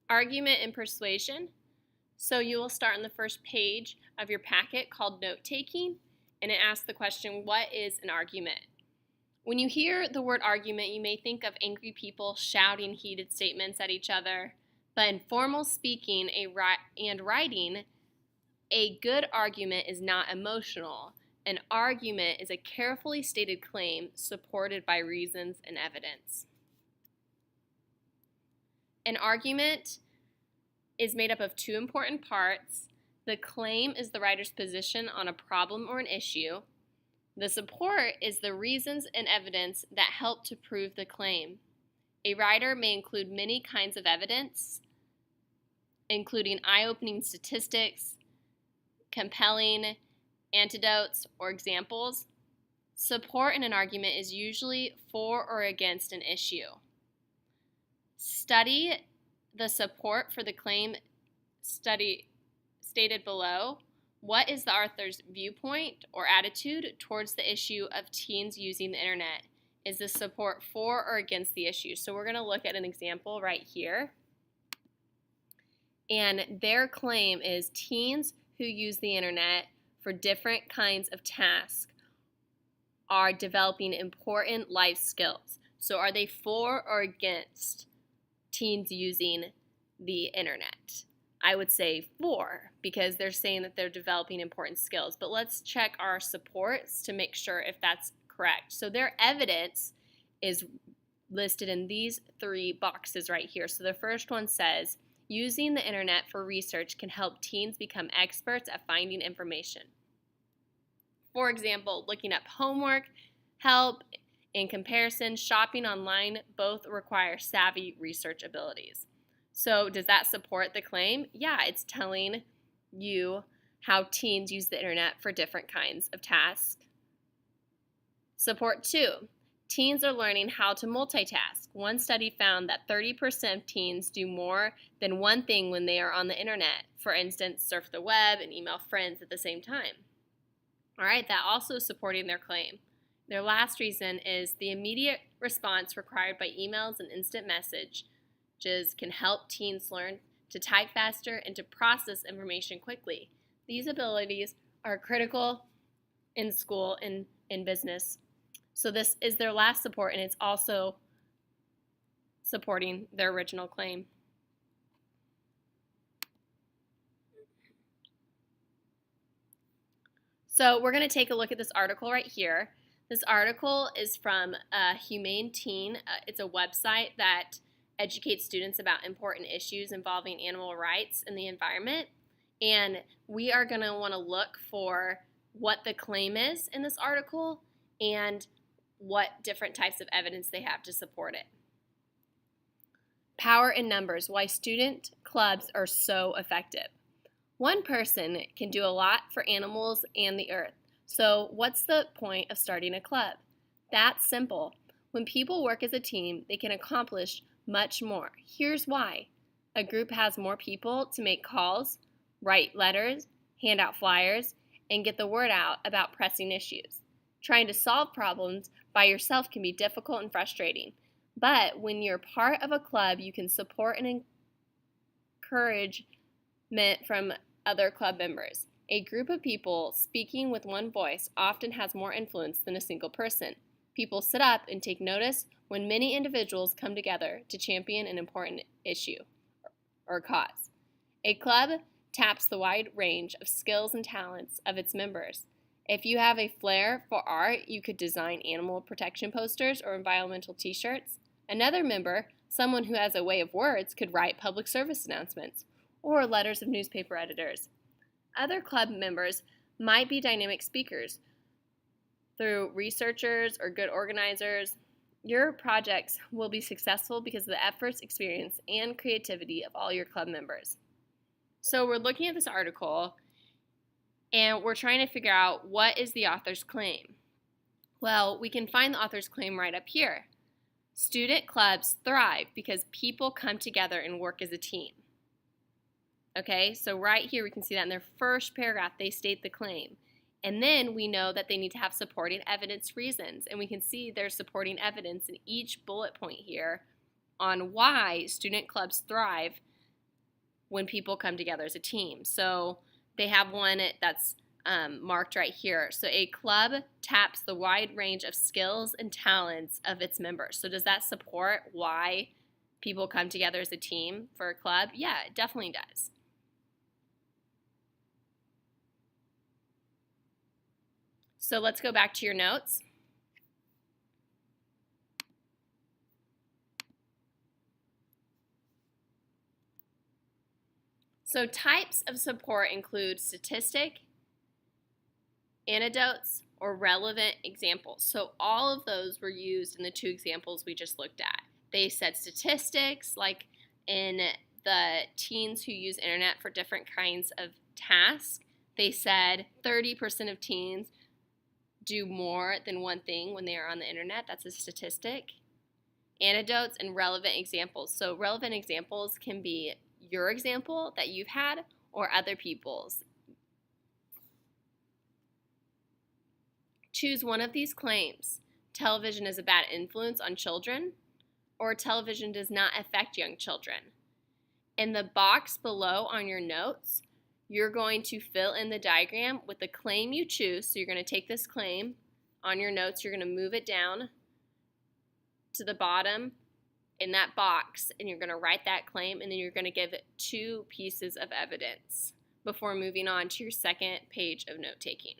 Argument and persuasion. So you will start on the first page of your packet called Note Taking, and it asks the question, what is an argument? When you hear the word argument, you may think of angry people shouting heated statements at each other, but in formal speaking and writing, a good argument is not emotional. An argument is a carefully stated claim supported by reasons and evidence. An argument is made up of two important parts. The claim is the writer's position on a problem or an issue. The support is the reasons and evidence that help to prove the claim. A writer may include many kinds of evidence, including eye-opening statistics, compelling anecdotes, or examples. Support in an argument is usually for or against an issue. Study the support for the claim stated below. What is the author's viewpoint or attitude towards the issue of teens using the internet? Is the support for or against the issue? So we're going to look at an example right here. And their claim is teens who use the internet for different kinds of tasks are developing important life skills. So are they for or against teens using the internet? I would say for, because they're saying that they're developing important skills. But let's check our supports to make sure if that's correct. So their evidence is listed in these three boxes right here. So the first one says, using the internet for research can help teens become experts at finding information. For example, looking up homework, help, in comparison, shopping online both require savvy research abilities. So does that support the claim? Yeah, it's telling you how teens use the internet for different kinds of tasks. Support 2. Teens are learning how to multitask. One study found that 30% of teens do more than one thing when they are on the internet. For instance, surf the web and email friends at the same time. All right, that also is supporting their claim. Their last reason is the immediate response required by emails and instant messages can help teens learn to type faster and to process information quickly. These abilities are critical in school and in business. So this is their last support, and it's also supporting their original claim. So we're going to take a look at this article right here. This article is from Humane Teen. It's a website that educates students about important issues involving animal rights and the environment. And we are going to want to look for what the claim is in this article and what different types of evidence they have to support it. Power in numbers, why student clubs are so effective. One person can do a lot for animals and the earth. So what's the point of starting a club? That's simple. When people work as a team, they can accomplish much more. Here's why. A group has more people to make calls, write letters, hand out flyers, and get the word out about pressing issues. Trying to solve problems by yourself can be difficult and frustrating. But when you're part of a club, you can support and encouragement from other club members. A group of people speaking with one voice often has more influence than a single person. People sit up and take notice when many individuals come together to champion an important issue or cause. A club taps the wide range of skills and talents of its members. If you have a flair for art, you could design animal protection posters or environmental t-shirts. Another member, someone who has a way of words, could write public service announcements or letters of newspaper editors. Other club members might be dynamic speakers, through researchers or good organizers. Your projects will be successful because of the efforts, experience, and creativity of all your club members. So we're looking at this article and we're trying to figure out what is the author's claim. Well, we can find the author's claim right up here. Student clubs thrive because people come together and work as a team. Okay, so right here we can see that in their first paragraph they state the claim. And then we know that they need to have supporting evidence reasons. And we can see there's supporting evidence in each bullet point here on why student clubs thrive when people come together as a team. So they have one that's marked right here. So a club taps the wide range of skills and talents of its members. So does that support why people come together as a team for a club? Yeah, it definitely does. So let's go back to your notes. So types of support include statistic, anecdotes, or relevant examples. So all of those were used in the two examples we just looked at. They said statistics, like in the teens who use internet for different kinds of tasks. They said 30% of teens do more than one thing when they are on the internet. That's a statistic. Anecdotes and relevant examples. So relevant examples can be your example that you've had or other people's. Choose one of these claims. Television is a bad influence on children, or television does not affect young children. In the box below on your notes, you're going to fill in the diagram with the claim you choose. So you're going to take this claim on your notes, you're going to move it down to the bottom in that box, and you're going to write that claim, and then you're going to give it 2 pieces of evidence before moving on to your second page of note-taking.